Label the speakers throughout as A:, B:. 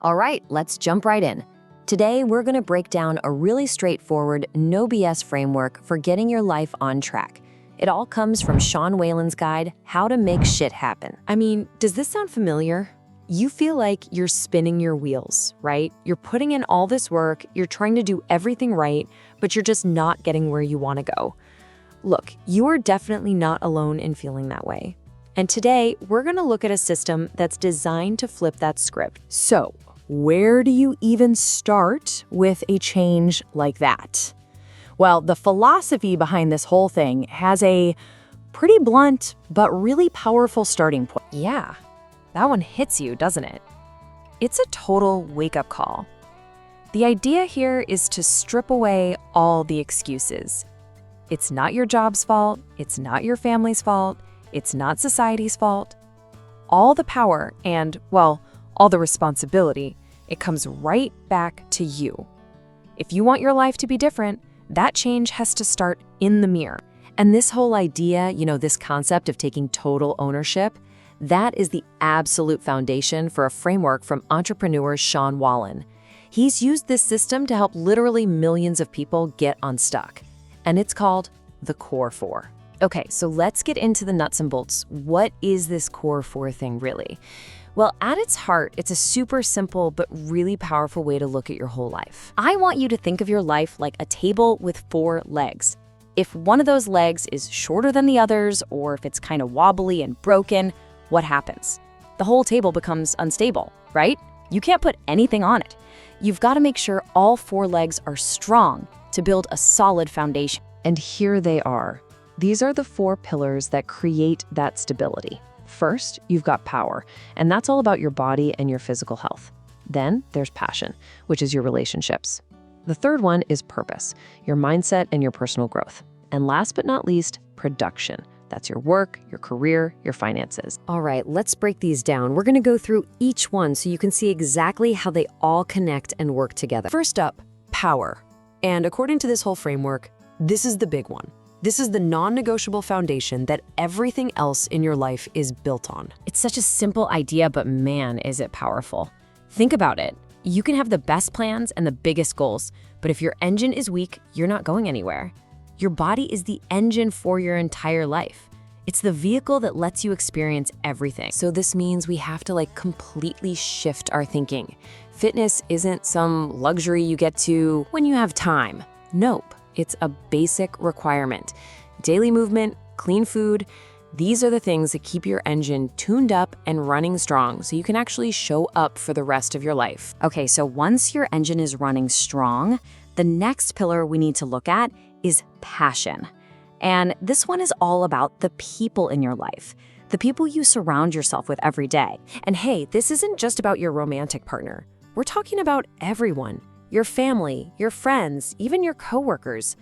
A: All right, let's jump right in. Today, we're going to break down a really straightforward, no BS framework for getting your life on track. It all comes from Sean Whalen's guide, How to Make Shit Happen.
B: I mean, does this sound familiar? You feel like you're spinning your wheels, right? You're putting in all this work, you're trying to do everything right, but you're just not getting where you want to go. Look, you are definitely not alone in feeling that way. And today, we're going to look at a system that's designed to flip that script.
C: So, where do you even start with a change like that? Well, the philosophy behind this whole thing has a pretty blunt but really powerful starting point.
B: Yeah, that one hits you, doesn't it? It's a total wake-up call. The idea here is to strip away all the excuses. It's not your job's fault, it's not your family's fault, it's not society's fault. All the power and, well, all the responsibility, it comes right back to you. If you want your life to be different, that change has to start in the mirror.
A: And this whole idea, this concept of taking total ownership, that is the absolute foundation for a framework from entrepreneur Sean Whalen. He's used this system to help literally millions of people get unstuck. And it's called the Core 4. Okay, so let's get into the nuts and bolts. What is this Core 4 thing really? Well, at its heart, it's a super simple but really powerful way to look at your whole life. I want you to think of your life like a table with 4 legs. If one of those legs is shorter than the others, or if it's kind of wobbly and broken, what happens? The whole table becomes unstable, right? You can't put anything on it. You've got to make sure all 4 legs are strong to build a solid foundation.
C: And here they are. These are the 4 pillars that create that stability. First, you've got power, and that's all about your body and your physical health. Then there's passion, which is your relationships. The third one is purpose, your mindset and your personal growth. And last but not least, production. That's your work, your career, your finances.
A: All right, let's break these down. We're going to go through each one so you can see exactly how they all connect and work together.
B: First up, power. And according to this whole framework, this is the big one. This is the non-negotiable foundation that everything else in your life is built on.
A: It's such a simple idea, but man, is it powerful. Think about it. You can have the best plans and the biggest goals, but if your engine is weak, you're not going anywhere. Your body is the engine for your entire life. It's the vehicle that lets you experience everything. So this means we have to completely shift our thinking. Fitness isn't some luxury you get to when you have time. Nope. It's a basic requirement. Daily movement, clean food, these are the things that keep your engine tuned up and running strong so you can actually show up for the rest of your life. Okay, so once your engine is running strong, the next pillar we need to look at is passion. And this one is all about the people in your life, the people you surround yourself with every day. And hey, this isn't just about your romantic partner. We're talking about everyone. Your family, your friends, even your coworkers.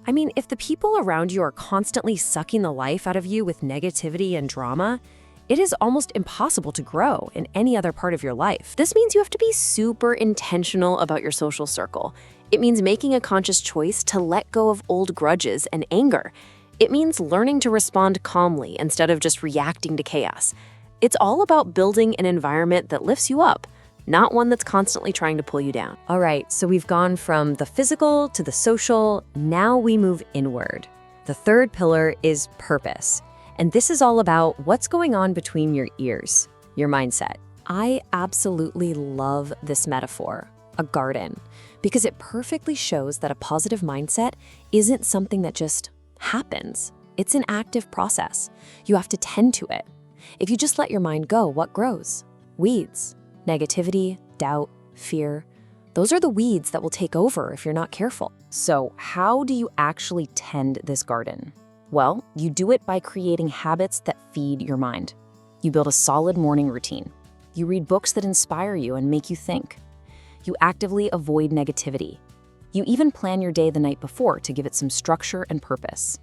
A: I mean, if the people around you are constantly sucking the life out of you with negativity and drama, it is almost impossible to grow in any other part of your life. This means you have to be super intentional about your social circle. It means making a conscious choice to let go of old grudges and anger. It means learning to respond calmly instead of just reacting to chaos. It's all about building an environment that lifts you up, not one that's constantly trying to pull you down. All right, so we've gone from the physical to the social. Now we move inward. The third pillar is purpose. And this is all about what's going on between your ears, your mindset. I absolutely love this metaphor, a garden, because it perfectly shows that a positive mindset isn't something that just happens. It's an active process. You have to tend to it. If you just let your mind go, what grows? Weeds. Negativity, doubt, fear. Those are the weeds that will take over if you're not careful. So how do you actually tend this garden? Well, you do it by creating habits that feed your mind. You build a solid morning routine. You read books that inspire you and make you think. You actively avoid negativity. You even plan your day the night before to give it some structure and purpose.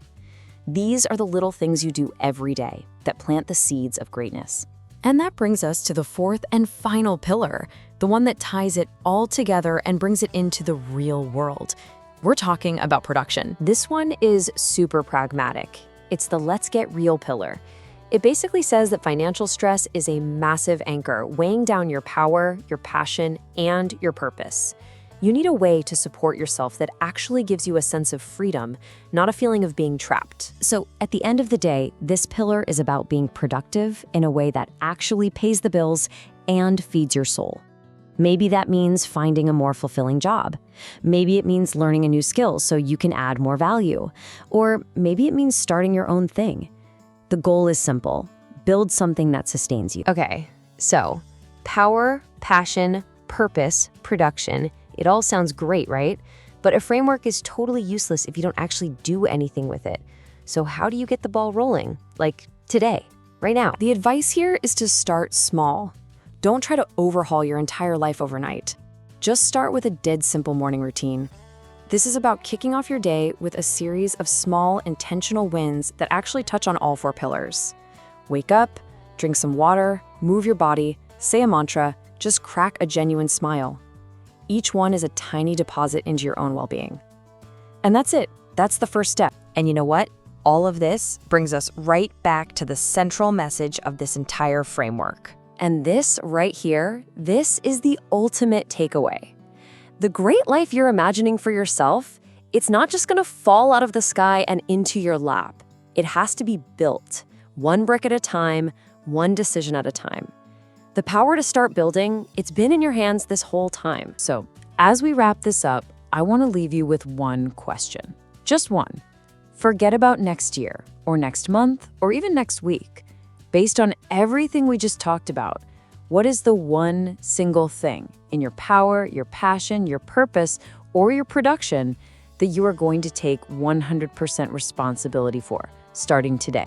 A: These are the little things you do every day that plant the seeds of greatness. And that brings us to the fourth and final pillar, the one that ties it all together and brings it into the real world. We're talking about production. This one is super pragmatic. It's the let's get real pillar.
B: It basically says that financial stress is a massive anchor, weighing down your power, your passion, and your purpose. You need a way to support yourself that actually gives you a sense of freedom, not a feeling of being trapped.
A: So at the end of the day, this pillar is about being productive in a way that actually pays the bills and feeds your soul. Maybe that means finding a more fulfilling job. Maybe it means learning a new skill so you can add more value. Or maybe it means starting your own thing. The goal is simple: build something that sustains you.
B: Okay, so power, passion, purpose, production, it all sounds great, right? But a framework is totally useless if you don't actually do anything with it. So how do you get the ball rolling? Like today, right now?
C: The advice here is to start small. Don't try to overhaul your entire life overnight. Just start with a dead simple morning routine. This is about kicking off your day with a series of small, intentional wins that actually touch on all 4 pillars. Wake up, drink some water, move your body, say a mantra, just crack a genuine smile. Each one is a tiny deposit into your own well-being. And that's it. That's the first step.
B: And you know what? All of this brings us right back to the central message of this entire framework.
C: And this right here, this is the ultimate takeaway. The great life you're imagining for yourself, it's not just gonna fall out of the sky and into your lap. It has to be built, one brick at a time, one decision at a time. The power to start building, it's been in your hands this whole time.
A: So as we wrap this up, I want to leave you with one question. Just one. Forget about next year, or next month, or even next week. Based on everything we just talked about, what is the one single thing in your power, your passion, your purpose, or your production that you are going to take 100% responsibility for, starting today?